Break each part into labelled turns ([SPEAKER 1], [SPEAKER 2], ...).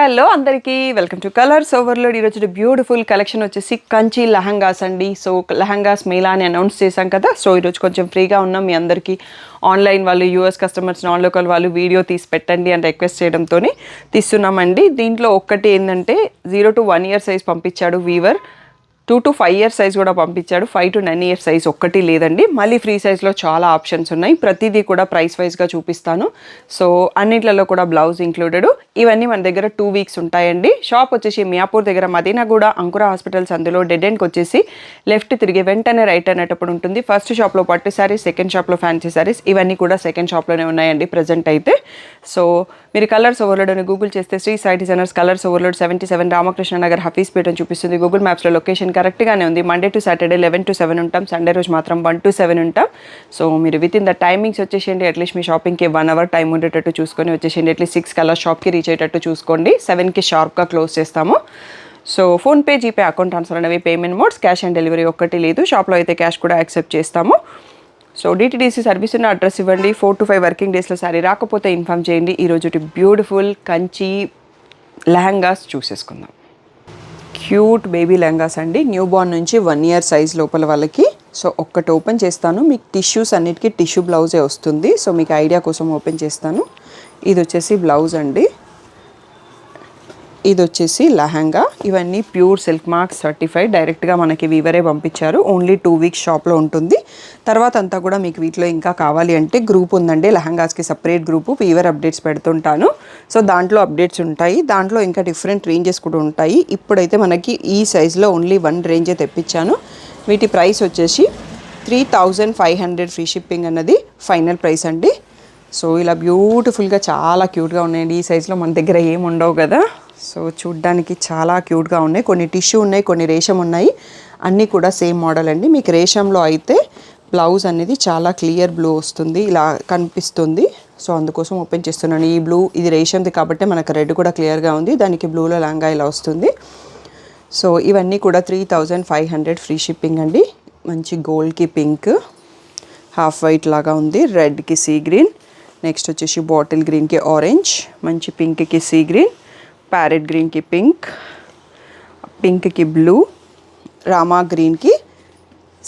[SPEAKER 1] Hello అందరికీ welcome to colours overload. ఈరోజు beautiful collection వచ్చేసి కంచి లెహంగాస్ అండి. సో లెహంగాస్ మేళా అని అనౌన్స్ చేశాం కదా. సో ఈరోజు కొంచెం ఫ్రీగా ఉన్నాం మీ అందరికీ. ఆన్లైన్ వాళ్ళు, యూఎస్ కస్టమర్స్, నాన్ లోకల్ వాళ్ళు వీడియో తీసి పెట్టండి అని రిక్వెస్ట్ చేయడంతో తీస్తున్నామండి. దీంట్లో ఒక్కటి ఏంటంటే 0 to 1 year సైజ్ పంపించాడు వీవర్. 2 to 5 year సైజ్ కూడా పంపించాడు. 5 to 9 year సైజ్ ఒక్కటి లేదండి. మళ్ళీ ఫ్రీ సైజ్లో చాలా ఆప్షన్స్ ఉన్నాయి. ప్రతిదీ కూడా ప్రైస్ వైజ్గా చూపిస్తాను. సో అన్నిట్లలో కూడా బ్లౌజ్ ఇంక్లూడెడ్. ఇవన్నీ మన దగ్గర 2 weeks ఉంటాయండి. షాప్ వచ్చేసి మియాపూర్ దగ్గర మదీనాగూడ అంకుర హాస్పిటల్స్, అందులో డెడ్ ఎండ్కి వచ్చేసి లెఫ్ట్ తిరిగి వెంటనే రైట్ అనేటప్పుడు ఉంటుంది. ఫస్ట్ షాప్లో పట్టు శారీస్, సెకండ్ షాప్లో ఫ్యాన్సీ శారీస్. ఇవన్నీ కూడా సెకండ్ షాప్లోనే ఉన్నాయండి ప్రజెంట్ అయితే. సో మీరు కలర్స్ ఓవర్లోడ్ అని గూగుల్ చేస్తే Sri Sai designers colours overload 77 Ramakrishna Nagar Hafeezpet అని చూపిస్తుంది. గూగుల్ మ్యాప్స్లో లొకేషన్ కరెక్ట్గానే ఉంది. మండే టు సాటర్డే 11 to 7 ఉంటాం. సండే రోజు మాత్రం 1 to 7 ఉంటాం. సో మీరు విత్ ఇన్ ద టైమింగ్స్ వచ్చేసేయండి. అట్లీస్ట్ మీ షాపింగ్కి 1 hour టైం ఉండేటట్టు చూసుకొని వచ్చేసేయండి. అట్లీస్ట్ 6 కల్లా షాప్కి రీచ్ అయ్యేటట్టు చూసుకోండి. 7కి షార్ప్గా క్లోజ్ చేస్తాము. So PhonePe, GPay, account transfer అనేవి payment modes. Cash on delivery ఒక్కటి లేదు. షాప్లో అయితే క్యాష్ కూడా యాక్సెప్ట్ చేస్తాము. సో డిటీడీసీ సర్వీస్ ఉన్న అడ్రస్ ఇవ్వండి. 4 to 5 వర్కింగ్ డేస్లో సారీ రాకపోతే ఇన్ఫామ్ చేయండి. ఈరోజు బ్యూటిఫుల్ కంచి లెహంగాస్ చూసేసుకుందాం. క్యూట్ బేబీ లెహంగాస్ అండి. న్యూ బార్న్ నుంచి 1 year సైజ్ లోపల వాళ్ళకి. సో ఒక్కటి ఓపెన్ చేస్తాను. మీకు టిష్యూస్ అన్నిటికీ టిష్యూ బ్లౌజే వస్తుంది. సో మీకు ఐడియా కోసం ఓపెన్ చేస్తాను. ఇది వచ్చేసి బ్లౌజ్ అండి. ఇది వచ్చేసి లెహంగా. ఇవన్నీ ప్యూర్ సిల్క్ మార్క్స్ సర్టిఫైడ్. డైరెక్ట్గా మనకి వీవరే పంపించారు. ఓన్లీ 2 weeks షాప్లో ఉంటుంది. తర్వాత అంతా కూడా మీకు వీటిలో ఇంకా కావాలి అంటే గ్రూప్ ఉందండి. లెహంగాస్కి సపరేట్ గ్రూపు. వీవర్ అప్డేట్స్ పెడుతుంటాను. సో దాంట్లో అప్డేట్స్ ఉంటాయి. దాంట్లో ఇంకా డిఫరెంట్ రేంజెస్ కూడా ఉంటాయి. ఇప్పుడైతే మనకి ఈ సైజులో ఓన్లీ 1 రేంజే తెప్పించాను. వీటి ప్రైస్ వచ్చేసి 3500 ఫ్రీ షిప్పింగ్ అన్నది ఫైనల్ ప్రైస్ అండి. సో ఇలా బ్యూటిఫుల్గా చాలా క్యూట్గా ఉన్నాయండి. ఈ సైజులో మన దగ్గర ఏమి ఉండవు కదా. సో చూడ్డానికి చాలా క్యూట్గా ఉన్నాయి. కొన్ని టిష్యూ ఉన్నాయి, కొన్ని రేషం ఉన్నాయి. అన్నీ కూడా సేమ్ మోడల్ అండి. మీకు రేషంలో అయితే బ్లౌజ్ అనేది చాలా క్లియర్ బ్లూ వస్తుంది, ఇలా కనిపిస్తుంది. సో అందుకోసం ఓపెన్ చేస్తున్నాను. ఈ బ్లూ ఇది రేషంది కాబట్టి మనకు రెడ్ కూడా క్లియర్గా ఉంది. దానికి బ్లూలో లంగా ఇలా వస్తుంది. సో ఇవన్నీ కూడా 3500 ఫ్రీ షిప్పింగ్ అండి. మంచి గోల్డ్కి పింక్, హాఫ్ వైట్ లాగా ఉంది. రెడ్కి సీ గ్రీన్, నెక్స్ట్ వచ్చేసి బాటిల్ గ్రీన్కి ఆరెంజ్, మంచి పింక్కి సీ గ్రీన్, ప్యారెట్ గ్రీన్కి పింక్, పింక్కి బ్లూ, రామా గ్రీన్కి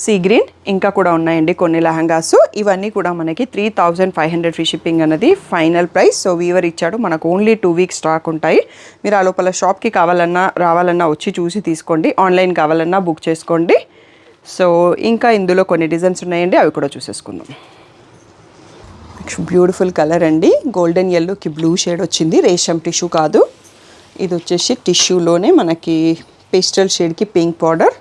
[SPEAKER 1] సీ గ్రీన్, ఇంకా కూడా ఉన్నాయండి కొన్ని లెహంగాస్. ఇవన్నీ కూడా మనకి 3500 ఫ్రీ షిప్పింగ్ అన్నది ఫైనల్ ప్రైస్. సో వీవర్ ఇచ్చాడు. మనకు ఓన్లీ 2 weeks స్టాక్ ఉంటాయి. మీరు ఆ లోపల షాప్కి కావాలన్నా రావాలన్నా వచ్చి చూసి తీసుకోండి. ఆన్లైన్ కావాలన్నా బుక్ చేసుకోండి. సో ఇంకా ఇందులో కొన్ని డిజైన్స్ ఉన్నాయండి, అవి కూడా చూసేసుకుందాం. బ్యూటిఫుల్ కలర్ అండి. గోల్డెన్ ఎల్లోకి బ్లూ షేడ్ వచ్చింది. రేషం టిష్యూ కాదు. ఇది వచ్చేసి టిష్యూలోనే మనకి పేస్టల్ షేడ్కి పింక్ బార్డర్.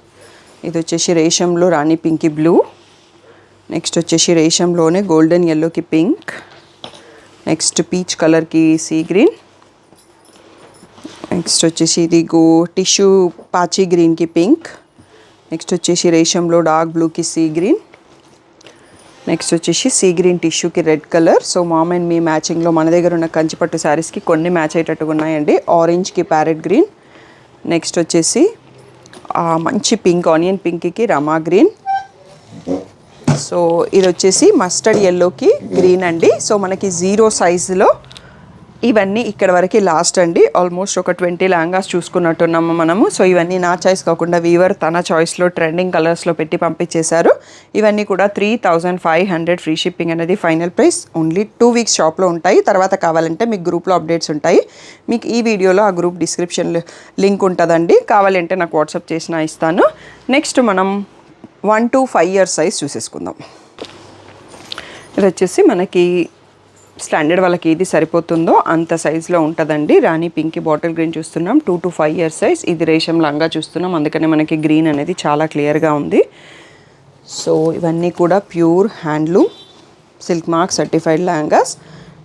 [SPEAKER 1] ఇది వచ్చేసి రేషంలో రాణి పింక్కి బ్లూ. నెక్స్ట్ వచ్చేసి రేషంలోనే గోల్డెన్ ఎల్లోకి పింక్. నెక్స్ట్ పీచ్ కలర్కి సీ గ్రీన్. నెక్స్ట్ వచ్చేసి ఇది టిష్యూ పాచీ గ్రీన్కి పింక్. నెక్స్ట్ వచ్చేసి రేషంలో డార్క్ బ్లూకి సీ గ్రీన్. నెక్స్ట్ వచ్చేసి సీ గ్రీన్ టిష్యూకి red colour. So mom and me మ్యాచింగ్లో మన దగ్గర ఉన్న కంచిపట్టు శారీస్కి కొన్ని మ్యాచ్ అయ్యేటట్టుగా ఉన్నాయండి. ఆరెంజ్కి ప్యారెట్ గ్రీన్. నెక్స్ట్ వచ్చేసి మంచి పింక్, ఆనియన్ పింక్కి రమా గ్రీన్. సో ఇది వచ్చేసి మస్టర్డ్ ఎల్లోకి గ్రీన్ అండి. సో మనకి 0 సైజులో ఇవన్నీ ఇక్కడ వరకు లాస్ట్ అండి. ఆల్మోస్ట్ ఒక 20 లెహంగాస్ చూసుకున్నట్టున్నాము మనము. సో ఇవన్నీ నా చాయిస్ కాకుండా వీవర్ తన చాయిస్లో ట్రెండింగ్ కలర్స్లో పెట్టి పంపించేశారు. ఇవన్నీ కూడా 3500 ఫ్రీ షిప్పింగ్ అనేది ఫైనల్ ప్రైస్. ఓన్లీ 2 weeks షాప్లో ఉంటాయి. తర్వాత కావాలంటే మీకు గ్రూప్లో అప్డేట్స్ ఉంటాయి. మీకు ఈ వీడియోలో ఆ గ్రూప్ డిస్క్రిప్షన్ లింక్ ఉంటుందండి. కావాలంటే నాకు వాట్సాప్ చేసినా ఇస్తాను. నెక్స్ట్ మనం 1 to 5 year సైజ్ చూసేసుకుందాం. ఇది వచ్చేసి మనకి స్టాండర్డ్ వాళ్ళకి ఏది సరిపోతుందో అంత సైజులో ఉంటుందండి. రాణి పింక్ బాటిల్ గ్రీన్ చూస్తున్నాం. 2 to 5 year సైజ్. ఇది రేషం లంగా చూస్తున్నాం, అందుకని మనకి గ్రీన్ అనేది చాలా క్లియర్గా ఉంది. సో ఇవన్నీ కూడా pure handloom silk mark certified lehengas.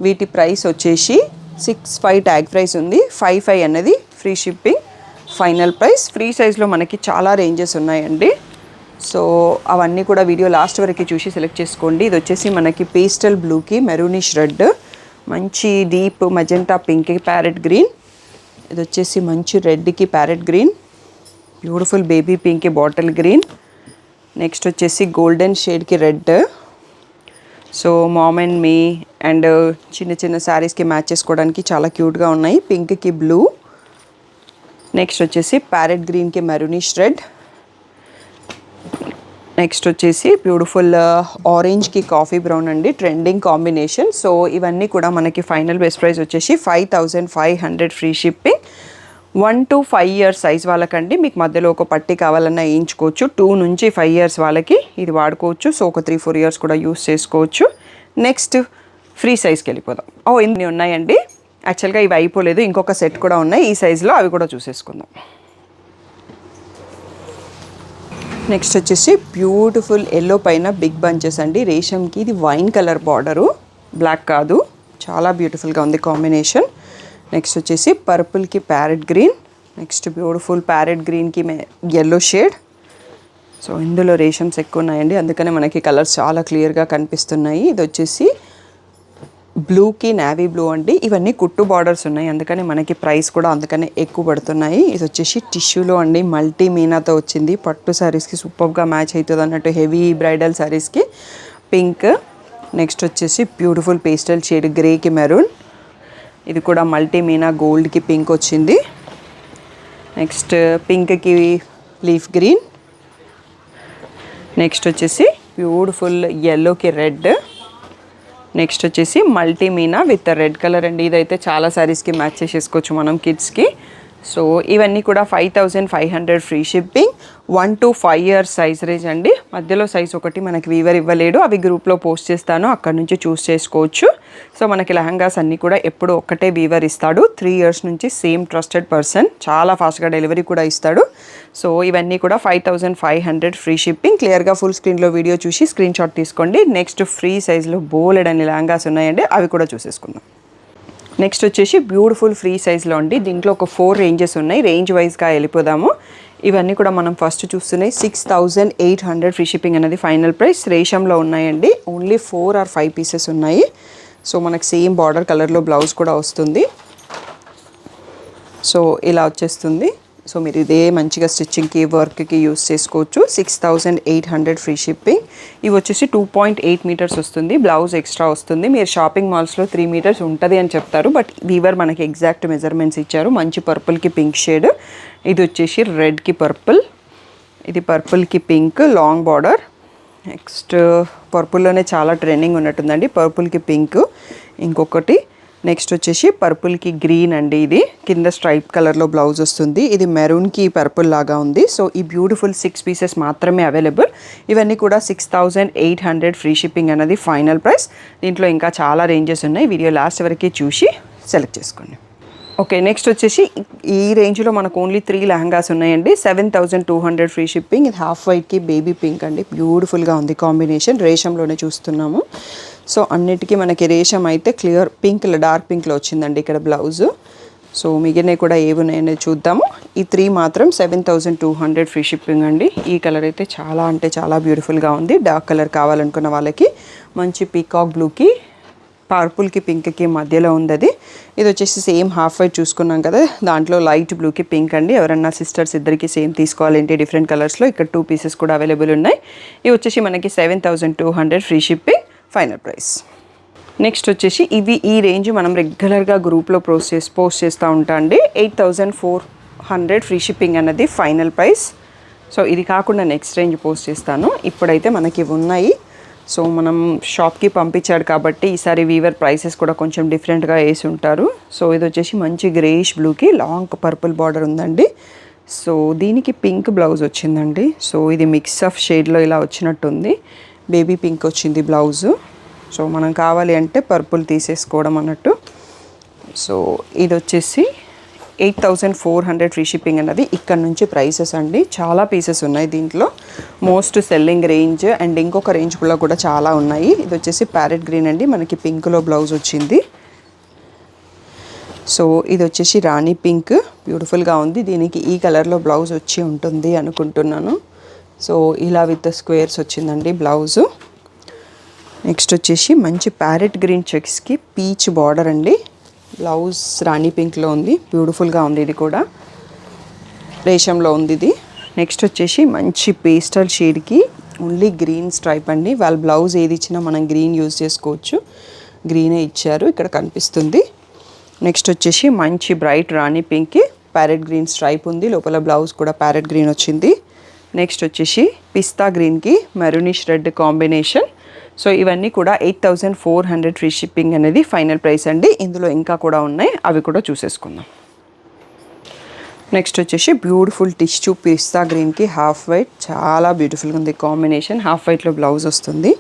[SPEAKER 1] వీటి ప్రైస్ వచ్చేసి 65 ట్యాగ్ ప్రైస్ ఉంది. 55 అనేది free shipping final price. Free సైజ్లో మనకి చాలా రేంజెస్ ఉన్నాయండి. సో అవన్నీ కూడా వీడియో లాస్ట్ వరకు చూసి సెలెక్ట్ చేసుకోండి. ఇది వచ్చేసి మనకి పేస్టల్ బ్లూకి మెరూనిష్ రెడ్, మంచి డీప్ మజెంటా పింక్కి ప్యారెట్ గ్రీన్. ఇది వచ్చేసి మంచి రెడ్కి ప్యారెట్ గ్రీన్, బ్యూటిఫుల్ బేబీ పింక్కి బాటిల్ గ్రీన్. నెక్స్ట్ వచ్చేసి గోల్డెన్ షేడ్కి red. So mom and me and చిన్న చిన్న శారీస్కి మ్యాచ్ చేసుకోవడానికి చాలా క్యూట్గా ఉన్నాయి. పింక్కి బ్లూ, నెక్స్ట్ వచ్చేసి ప్యారెట్ గ్రీన్కి మెరూనిష్ రెడ్. నెక్స్ట్ వచ్చేసి బ్యూటిఫుల్ ఆరెంజ్కి కాఫీ బ్రౌన్ అండి, ట్రెండింగ్ కాంబినేషన్. సో ఇవన్నీ కూడా మనకి ఫైనల్ బెస్ట్ ప్రైస్ వచ్చేసి 5500 free shipping. 1 to 5 years size వాళ్ళకండి. మీకు మధ్యలో ఒక పట్టి కావాలన్నా వేయించుకోవచ్చు. 2 నుంచి 5 years వాళ్ళకి ఇది వాడుకోవచ్చు. సో ఒక 3-4 years కూడా యూస్ చేసుకోవచ్చు. నెక్స్ట్ ఫ్రీ సైజ్కి వెళ్ళిపోదాం. ఇన్ని ఉన్నాయండి. యాక్చువల్గా ఇవి అయిపోలేదు, ఇంకొక సెట్ కూడా ఉన్నాయి ఈ సైజులో, అవి కూడా చూసేసుకుందాం. నెక్స్ట్ వచ్చేసి బ్యూటిఫుల్ ఎల్లో పైన బిగ్ బంచెస్ అండి. రేషంకి ఇది వైన్ కలర్ బార్డరు, బ్లాక్ కాదు, చాలా బ్యూటిఫుల్గా ఉంది కాంబినేషన్. నెక్స్ట్ వచ్చేసి పర్పుల్కి parrot green. Next beautiful parrot గ్రీన్కి ఎల్లో షేడ్. సో ఇందులో రేషమ్స్ ఎక్కువ ఉన్నాయండి, అందుకనే మనకి కలర్స్ చాలా క్లియర్గా కనిపిస్తున్నాయి. ఇది వచ్చేసి బ్లూకి నేవీ బ్లూ అండి. ఇవన్నీ కుట్టు బార్డర్స్ ఉన్నాయి, అందుకని మనకి ప్రైస్ కూడా అందుకనే ఎక్కువ పడుతున్నాయి. ఇది వచ్చేసి టిష్యూలో అండి, మల్టీ మీనాతో వచ్చింది. పట్టు శారీస్కి సూపర్గా మ్యాచ్ అవుతుంది అన్నట్టు, హెవీ బ్రైడల్ శారీస్కి. పింక్. నెక్స్ట్ వచ్చేసి బ్యూటిఫుల్ పేస్టల్ షేడ్ గ్రేకి మెరూన్. ఇది కూడా మల్టీ మీనా గోల్డ్కి పింక్ వచ్చింది. నెక్స్ట్ పింక్కి లీఫ్ గ్రీన్. నెక్స్ట్ వచ్చేసి బ్యూటిఫుల్ ఎల్లోకి రెడ్. నెక్స్ట్ వచ్చేసి multi meena with red colour అండి. ఇదైతే చాలా శారీస్కి మ్యాచ్ చేసేసుకోవచ్చు మనం కిడ్స్కి. సో ఇవన్నీ కూడా 5500 free shipping. 1 to 5 years size range అండి. మధ్యలో సైజ్ ఒకటి మనకి వీవర్ ఇవ్వలేడు, అవి గ్రూప్లో పోస్ట్ చేస్తాను, అక్కడ నుంచి చూస్ చేసుకోవచ్చు. సో మనకి లెహంగాస్ అన్నీ కూడా ఎప్పుడు ఒక్కటే వీవర్ ఇస్తాడు. 3 years నుంచి సేమ్ ట్రస్టెడ్ పర్సన్, చాలా ఫాస్ట్గా డెలివరీ కూడా ఇస్తాడు. సో ఇవన్నీ కూడా 5500 ఫ్రీ షిప్పింగ్. క్లియర్గా ఫుల్ స్క్రీన్లో వీడియో చూసి స్క్రీన్ షాట్ తీసుకోండి. నెక్స్ట్ ఫ్రీ సైజ్లో బోలెడన్ని లెహంగాస్ ఉన్నాయండి, అవి కూడా చూసేసుకుందాం. నెక్స్ట్ వచ్చేసి బ్యూటిఫుల్ ఫ్రీ సైజ్లో అండి. దీంట్లో ఒక 4 ranges ఉన్నాయి, రేంజ్ వైజ్గా వెళ్ళిపోదాము. ఇవన్నీ కూడా మనం ఫస్ట్ చూస్తున్నాయి 6800 ఫ్రీ షిప్పింగ్ అనేది ఫైనల్ ప్రైస్. రేషంలో ఉన్నాయండి, ఓన్లీ 4 or 5 pieces ఉన్నాయి. సో మనకు సేమ్ బార్డర్ కలర్లో బ్లౌజ్ కూడా వస్తుంది. సో ఇలా వచ్చేస్తుంది. సో మీరు ఇదే మంచిగా స్టిచ్చింగ్కి వర్క్కి యూస్ చేసుకోవచ్చు. 6800 ఫ్రీ షిప్పింగ్. ఇవి వచ్చేసి 2.8 meters వస్తుంది, బ్లౌజ్ ఎక్స్ట్రా వస్తుంది. మీరు షాపింగ్ మాల్స్లో 3 meters ఉంటుంది అని చెప్తారు, బట్ వీవర్ మనకి ఎగ్జాక్ట్ మెజర్మెంట్స్ ఇచ్చారు. మంచి పర్పుల్కి పింక్ షేడ్. ఇది వచ్చేసి రెడ్కి పర్పుల్, ఇది పర్పుల్కి పింక్ లాంగ్ బార్డర్. నెక్స్ట్ పర్పుల్లోనే చాలా ట్రెండింగ్ ఉన్నట్టుందండి, పర్పుల్కి పింక్. ఇంకొకటి నెక్స్ట్ వచ్చేసి పర్పుల్కి గ్రీన్ అండి. ఇది కింద స్ట్రైప్ కలర్లో బ్లౌజ్ వస్తుంది. ఇది మెరూన్కి పర్పుల్ లాగా ఉంది. సో ఈ బ్యూటిఫుల్ 6 pieces మాత్రమే అవైలబుల్. ఇవన్నీ కూడా 6800 ఫ్రీ షిప్పింగ్ అనేది ఫైనల్ ప్రైస్. దీంట్లో ఇంకా చాలా రేంజెస్ ఉన్నాయి, వీడియో లాస్ట్ వరకు చూసి సెలెక్ట్ చేసుకోండి. ఓకే, నెక్స్ట్ వచ్చేసి ఈ రేంజ్లో మనకు ఓన్లీ 3 లెహంగాస్ ఉన్నాయండి. 7200 ఫ్రీ షిప్పింగ్. ఇది హాఫ్ వైట్కి బేబీ పింక్ అండి, బ్యూటిఫుల్గా ఉంది కాంబినేషన్. రేషంలోనే చూస్తున్నాము. సో అన్నిటికీ మనకి రేషం అయితే క్లియర్ పింక్, డార్క్ పింక్లో వచ్చిందండి ఇక్కడ బ్లౌజు. సో మిగిలినవి కూడా ఏవి ఉన్నాయని చూద్దాము. ఈ 3 మాత్రం 7200 ఫ్రీ షిప్పింగ్ అండి. ఈ కలర్ అయితే చాలా అంటే చాలా బ్యూటిఫుల్గా ఉంది. డార్క్ కలర్ కావాలనుకున్న వాళ్ళకి మంచి పీకాక్ బ్లూకి పర్పుల్కి పింక్కి మధ్యలో ఉంది అది. ఇది వచ్చేసి సేమ్ హాఫ్ వైట్ చూసుకున్నాం కదా, దాంట్లో లైట్ బ్లూకి పింక్ అండి. ఎవరన్నా సిస్టర్స్ ఇద్దరికి సేమ్ తీసుకోవాలంటే డిఫరెంట్ కలర్స్లో ఇక్కడ 2 pieces కూడా అవైలబుల్ ఉన్నాయి. ఇవి వచ్చేసి మనకి 7200 free shipping final price. Next వచ్చేసి ఇవి ఈ రేంజ్ మనం రెగ్యులర్గా గ్రూప్లో పోస్ట్ చేస్తూ ఉంటా అండి. 8400 ఫ్రీ షిప్పింగ్ అన్నది ఫైనల్ ప్రైస్. సో ఇది కాకుండా నెక్స్ట్ రేంజ్ పోస్ట్ చేస్తాను. ఇప్పుడైతే మనకి ఉన్నాయి. సో మనం షాప్కి పంపించాడు కాబట్టి ఈసారి వీవర్ ప్రైసెస్ కూడా కొంచెం డిఫరెంట్గా వేసి ఉంటారు. సో ఇది వచ్చేసి మంచి గ్రేష్ బ్లూకి లాంగ్ పర్పుల్ బార్డర్ ఉందండి. సో దీనికి పింక్ బ్లౌజ్ వచ్చిందండి. సో ఇది మిక్స్ ఆఫ్ షేడ్లో ఇలా వచ్చినట్టుంది. బేబీ పింక్ వచ్చింది బ్లౌజు. సో మనం కావాలి అంటే పర్పుల్ తీసేసుకోవడం అన్నట్టు. సో ఇది వచ్చేసి 8400 ఫ్రీ షిప్పింగ్ అన్నది ఇక్కడ నుంచి ప్రైసెస్ అండి. చాలా పీసెస్ ఉన్నాయి దీంట్లో, మోస్ట్ సెల్లింగ్ రేంజ్. అండ్ ఇంకొక రేంజ్ కూడా చాలా ఉన్నాయి. ఇది వచ్చేసి ప్యారెట్ గ్రీన్ అండి, మనకి పింక్లో బ్లౌజ్ వచ్చింది. సో ఇది వచ్చేసి రాణి పింక్, బ్యూటిఫుల్గా ఉంది. దీనికి ఈ కలర్లో బ్లౌజ్ వచ్చి ఉంటుంది అనుకుంటున్నాను. సో ఇలా విత్ స్క్వేర్స్ వచ్చిందండి బ్లౌజు. నెక్స్ట్ వచ్చేసి మంచి ప్యారెట్ గ్రీన్ చెక్స్కి పీచ్ బార్డర్ అండి. బ్లౌజ్ రాణి పింక్లో ఉంది, బ్యూటిఫుల్గా ఉంది. ఇది కూడా రేషంలో ఉంది ఇది. నెక్స్ట్ వచ్చేసి మంచి పేస్టల్ షేడ్కి ఓన్లీ గ్రీన్ స్ట్రైప్ అండి. వాళ్ళ బ్లౌజ్ ఏది ఇచ్చినా మనం గ్రీన్ యూజ్ చేసుకోవచ్చు, గ్రీనే ఇచ్చారు ఇక్కడ కనిపిస్తుంది. నెక్స్ట్ వచ్చేసి మంచి బ్రైట్ రాణి పింక్కి ప్యారెట్ గ్రీన్ స్ట్రైప్ ఉంది, లోపల బ్లౌజ్ కూడా ప్యారెట్ గ్రీన్ వచ్చింది. నెక్స్ట్ వచ్చేసి పిస్తా గ్రీన్కి మెరూనిష్ రెడ్ కాంబినేషన్. సో ఇవన్నీ కూడా 8400 ఫ్రీ షిప్పింగ్ అనేది ఫైనల్ ప్రైస్ అండి. ఇందులో ఇంకా కూడా ఉన్నాయి, అవి కూడా చూసేసుకుందాం. నెక్స్ట్ వచ్చేసి బ్యూటిఫుల్ టిష్యూ పిస్తా గ్రీన్కి హాఫ్ వైట్, చాలా బ్యూటిఫుల్గా ఉంది కాంబినేషన్. హాఫ్ వైట్లో బ్లౌజ్ వస్తుంది,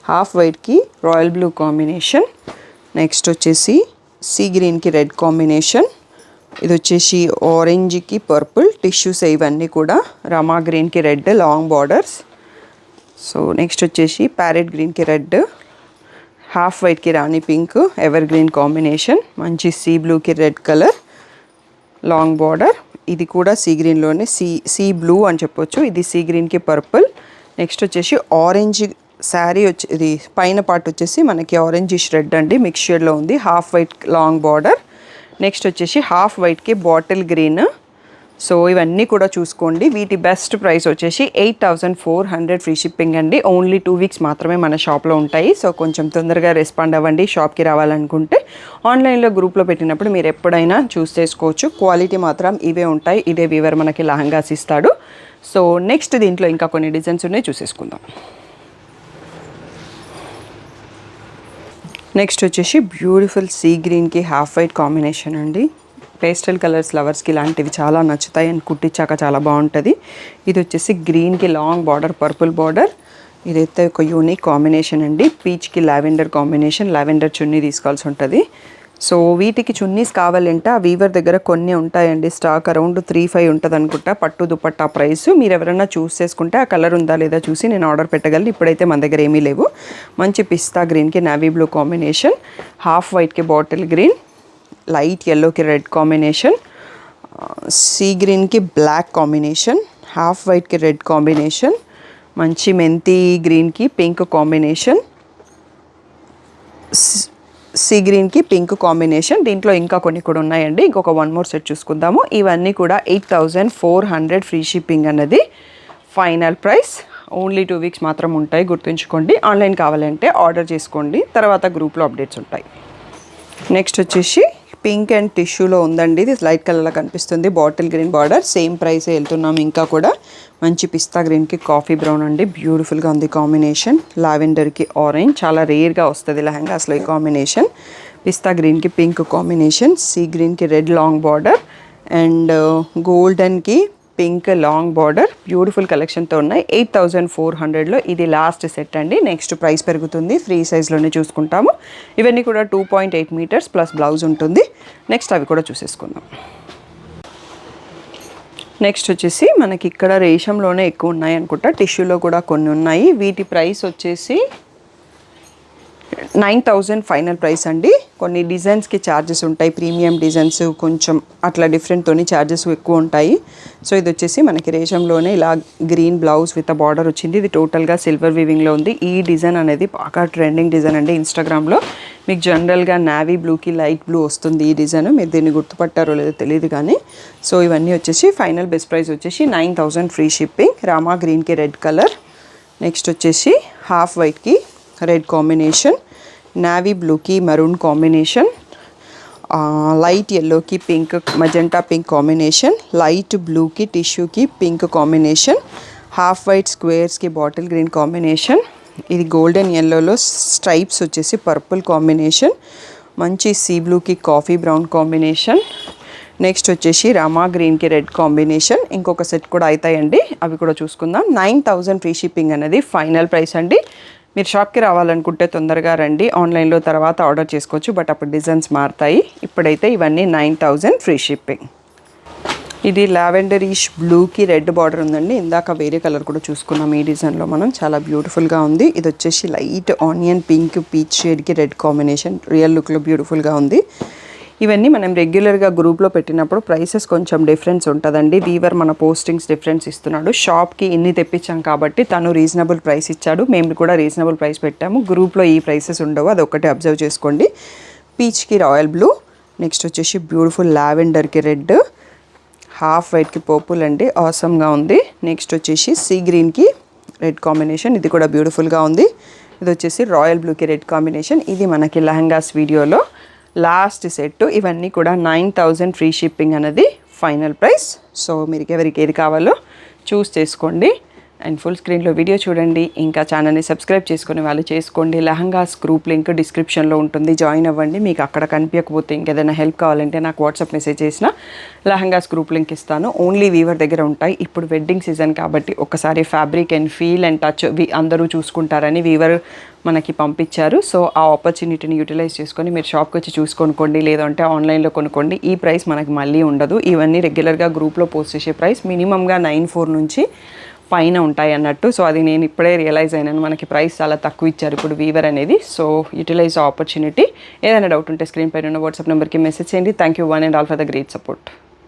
[SPEAKER 1] హాఫ్ వైట్కి రాయల్ బ్లూ కాంబినేషన్. నెక్స్ట్ వచ్చేసి సీ గ్రీన్కి రెడ్ కాంబినేషన్. ఇది వచ్చేసి ఆరెంజ్కి పర్పుల్ టిష్యూస్, ఇవన్నీ కూడా రమా గ్రీన్కి red long borders. So next వచ్చేసి ప్యారెట్ గ్రీన్కి రెడ్, హాఫ్ వైట్కి rani pink evergreen combination. మంచి సీ బ్లూకి రెడ్ కలర్ లాంగ్ బార్డర్. ఇది కూడా సీ గ్రీన్లోనే సీ బ్లూ అని చెప్పొచ్చు. ఇది సీ గ్రీన్కి పర్పుల్. నెక్స్ట్ వచ్చేసి ఆరెంజ్ శారీ వచ్చి ఇది పైన పార్ట్ వచ్చేసి మనకి ఆరెంజిష్ రెడ్ అండి, మిక్స్చర్లో ఉంది. Half white long border. Next వచ్చేసి హాఫ్ వైట్కి బాటిల్ గ్రీన్. సో ఇవన్నీ కూడా చూసుకోండి. వీటి బెస్ట్ ప్రైస్ వచ్చేసి 8400 ఫ్రీ షిప్పింగ్ అండి. ఓన్లీ 2 వీక్స్ మాత్రమే మన షాప్లో ఉంటాయి. సో కొంచెం తొందరగా రెస్పాండ్ అవ్వండి. షాప్కి రావాలనుకుంటే ఆన్లైన్లో గ్రూప్లో పెట్టినప్పుడు మీరు ఎప్పుడైనా చూస్ చేసుకోవచ్చు. క్వాలిటీ మాత్రం ఇవే ఉంటాయి. ఇదే వీవర్ మనకి లహంగాస్ ఇస్తాడు. సో నెక్స్ట్ దీంట్లో ఇంకా కొన్ని డిజైన్స్ ఉన్నాయి, చూసేసుకుందాం. నెక్స్ట్ వచ్చేసి బ్యూటిఫుల్ సీ గ్రీన్కి హాఫ్ వైట్ కాంబినేషన్ అండి. పేస్టల్ కలర్స్ లవర్స్కి ఇలాంటివి చాలా నచ్చుతాయి అండ్ కుట్టించాక చాలా బాగుంటుంది. ఇది వచ్చేసి గ్రీన్కి లాంగ్ బార్డర్, పర్పుల్ బార్డర్. ఇదైతే ఒక యూనిక్ కాంబినేషన్ అండి. పీచ్కి లావెండర్ కాంబినేషన్, లావెండర్ చున్నీ తీసుకోవాల్సి ఉంటుంది. సో వీటికి చున్నీస్ కావాలంటే ఆ వీవర్ దగ్గర కొన్ని ఉంటాయండి స్టాక్, అరౌండ్ 3-5 ఉంటుంది అనుకుంటా. పట్టు దుపట్టా ప్రైస్ మీరు ఎవరైనా చూస్ చేసుకుంటే ఆ కలర్ ఉందా లేదా చూసి నేను ఆర్డర్ పెట్టగలను. ఇప్పుడైతే మన దగ్గర ఏమీ లేవు. మంచి పిస్తా గ్రీన్కి నావీ బ్లూ కాంబినేషన్, హాఫ్ వైట్కి బాటిల్ గ్రీన్, లైట్ ఎల్లోకి రెడ్ కాంబినేషన్, సీ గ్రీన్కి బ్లాక్ కాంబినేషన్, హాఫ్ వైట్కి రెడ్ కాంబినేషన్, మంచి మెంతి గ్రీన్కి పింక్ కాంబినేషన్, సీ గ్రీన్కి పింక్ కాంబినేషన్. దీంట్లో ఇంకా కొన్ని కూడా ఉన్నాయండి. ఇంకొక 1 మోర్ సెట్ చూసుకుందాము. ఇవన్నీ కూడా 8400 ఫ్రీ షిప్పింగ్ అన్నది ఫైనల్ ప్రైస్. ఓన్లీ 2 వీక్స్ మాత్రం ఉంటాయి, గుర్తుంచుకోండి. ఆన్లైన్ కావాలంటే ఆర్డర్ చేసుకోండి, తర్వాత గ్రూప్లో అప్డేట్స్ ఉంటాయి. నెక్స్ట్ వచ్చేసి పింక్ అండ్ టిష్యూలో ఉందండి. ఇది లైట్ కలర్లో కనిపిస్తుంది, బాటిల్ గ్రీన్ బార్డర్. సేమ్ ప్రైసే వెళ్తున్నాం. ఇంకా కూడా మంచి పిస్తా గ్రీన్కి కాఫీ బ్రౌన్ అండి, బ్యూటిఫుల్గా ఉంది కాంబినేషన్. లావెండర్కి ఆరెంజ్, చాలా రేర్గా వస్తుంది లెహంగాస్లో ఈ కాంబినేషన్. పిస్తా గ్రీన్కి పింక్ కాంబినేషన్, సీ గ్రీన్కి రెడ్ లాంగ్ బార్డర్ అండ్ గోల్డెన్కి పింక్ లాంగ్ బార్డర్. బ్యూటిఫుల్ కలెక్షన్తో ఉన్నాయి. 8400లో ఇది లాస్ట్ సెట్ అండి. నెక్స్ట్ ప్రైస్ పెరుగుతుంది, ఫ్రీ సైజ్లోనే చూసుకుంటాము. ఇవన్నీ కూడా 2.8 మీటర్స్ ప్లస్ బ్లౌజ్ ఉంటుంది. నెక్స్ట్ అవి కూడా చూసేసుకుందాం. నెక్స్ట్ వచ్చేసి మనకి ఇక్కడ రేషంలోనే ఎక్కువ ఉన్నాయి అనుకుంటా, టిష్యూలో కూడా కొన్ని ఉన్నాయి. వీటి ప్రైస్ వచ్చేసి 9000 ఫైనల్ ప్రైస్ అండి. కొన్ని డిజైన్స్కి ఛార్జెస్ ఉంటాయి, ప్రీమియం డిజైన్స్ కొంచెం అట్లా డిఫరెంట్తోని ఛార్జెస్ ఎక్కువ ఉంటాయి. సో ఇది వచ్చేసి మనకి రేషంలోనే ఇలా గ్రీన్ బ్లౌజ్ విత్ బార్డర్ వచ్చింది. ఇది టోటల్గా సిల్వర్ వీవింగ్లో ఉంది. ఈ డిజైన్ అనేది బాగా ట్రెండింగ్ డిజైన్ అండి ఇన్స్టాగ్రామ్లో. మీకు జనరల్గా నావీ బ్లూకి లైట్ బ్లూ వస్తుంది ఈ డిజైన్. మీరు దీన్ని గుర్తుపట్టారో లేదో తెలియదు కానీ. సో ఇవన్నీ వచ్చేసి ఫైనల్ బెస్ట్ ప్రైస్ వచ్చేసి 9000 ఫ్రీ షిప్పింగ్. రామా గ్రీన్కి రెడ్ కలర్. నెక్స్ట్ వచ్చేసి హాఫ్ వైట్కి రెడ్ కాంబినేషన్, నావీ బ్లూకి మరూన్ కాంబినేషన్, లైట్ ఎల్లోకి pink magenta pink combination, light బ్లూకి టిష్యూకి పింక్ కాంబినేషన్, హాఫ్ వైట్ స్క్వేర్స్కి బాటిల్ గ్రీన్ కాంబినేషన్. ఇది గోల్డెన్ ఎల్లోలో స్ట్రైప్స్ వచ్చేసి పర్పుల్ కాంబినేషన్, మంచి సీ బ్లూకి కాఫీ బ్రౌన్ కాంబినేషన్. నెక్స్ట్ వచ్చేసి రామా గ్రీన్కి రెడ్ కాంబినేషన్. ఇంకొక సెట్ కూడా అవుతాయండి, అవి కూడా చూసుకుందాం. 9000 ఫ్రీ షిప్పింగ్ అనేది ఫైనల్ ప్రైస్ అండి. మీరు షాప్కి రావాలనుకుంటే తొందరగా రండి, ఆన్లైన్లో తర్వాత ఆర్డర్ చేసుకోవచ్చు, బట్ అప్పుడు డిజైన్స్ మారుతాయి. ఇప్పుడైతే ఇవన్నీ 9000 ఫ్రీ షిప్పింగ్. ఇది లావెండరీష్ బ్లూకి రెడ్ బార్డర్ ఉందండి. ఇందాక వేరే కలర్ కూడా చూసుకున్నాం ఈ డిజైన్లో మనం, చాలా బ్యూటిఫుల్గా ఉంది. ఇది వచ్చేసి లైట్ ఆనియన్ పింక్ పీచ్ షేడ్కి రెడ్ కాంబినేషన్, రియల్ లుక్లో బ్యూటిఫుల్గా ఉంది. ఇవన్నీ మనం రెగ్యులర్గా గ్రూప్లో పెట్టినప్పుడు ప్రైసెస్ కొంచెం డిఫరెన్స్ ఉంటుందండి. వీవర్ మన పోస్టింగ్స్ డిఫరెన్స్ ఇస్తున్నాడు. షాప్కి ఇన్ని తెప్పించాం కాబట్టి తను రీజనబుల్ ప్రైస్ ఇచ్చాడు, మేము కూడా రీజనబుల్ ప్రైస్ పెట్టాము. గ్రూప్లో ఈ ప్రైసెస్ ఉండవు, అది ఒకటి అబ్జర్వ్ చేసుకోండి. పీచ్కి రాయల్ బ్లూ. నెక్స్ట్ వచ్చేసి బ్యూటిఫుల్ లావెండర్కి రెడ్, హాఫ్ వైట్కి పర్పుల్ అండి, ఆసమ్గా ఉంది. నెక్స్ట్ వచ్చేసి సీ గ్రీన్కి రెడ్ కాంబినేషన్, ఇది కూడా బ్యూటిఫుల్గా ఉంది. ఇది వచ్చేసి రాయల్ బ్లూకి రెడ్ కాంబినేషన్. ఇది మనకి లెహంగాస్ వీడియోలో లాస్ట్ సెట్. ఇవన్నీ కూడా 9000 ఫ్రీ షిప్పింగ్ అనేది ఫైనల్ ప్రైస్. సో మీరు ఎవరికి ఏది కావాలో చూస్ చేసుకోండి అండ్ ఫుల్ స్క్రీన్లో వీడియో చూడండి. ఇంకా ఛానల్ని సబ్స్క్రైబ్ చేసుకునే వాళ్ళు చేసుకోండి. లెహంగాస్ గ్రూప్ లింక్ డిస్క్రిప్షన్లో ఉంటుంది, జాయిన్ అవ్వండి. మీకు అక్కడ కనిపించకపోతే ఇంకేదైనా హెల్ప్ కావాలంటే నాకు వాట్సాప్ మెసేజ్ చేసిన లెహంగాస్ గ్రూప్ లింక్ ఇస్తాను. ఓన్లీ వీవర్ దగ్గర ఉంటాయి. ఇప్పుడు వెడ్డింగ్ సీజన్ కాబట్టి ఒకసారి fabric and feel and touch అందరూ చూసుకుంటారని వీవర్ మనకి పంపించారు. సో ఆ ఆపర్చునిటీని యూటిలైజ్ చేసుకొని మీరు షాప్కి వచ్చి చూసుకొనుకోండి, లేదంటే ఆన్లైన్లో కొనుక్కోండి. ఈ ప్రైస్ మనకి మళ్ళీ ఉండదు. ఇవన్నీ రెగ్యులర్గా గ్రూప్లో పోస్ట్ చేసే ప్రైస్ మినిమంగా 94 నుంచి పైన ఉంటాయి అన్నట్టు. సో అది నేను ఇప్పుడే రియలైజ్ అయినాను, మనకి ప్రైస్ చాలా తక్కువ ఇచ్చారు ఇప్పుడు వీవర్ అనేది. So utilise opportunity. ఏదైనా డౌట్ ఉంటే స్క్రీన్ పైన ఉన్న వాట్సాప్ నెంబర్కి మెసేజ్ చేయండి. Thank you one and all for the great support.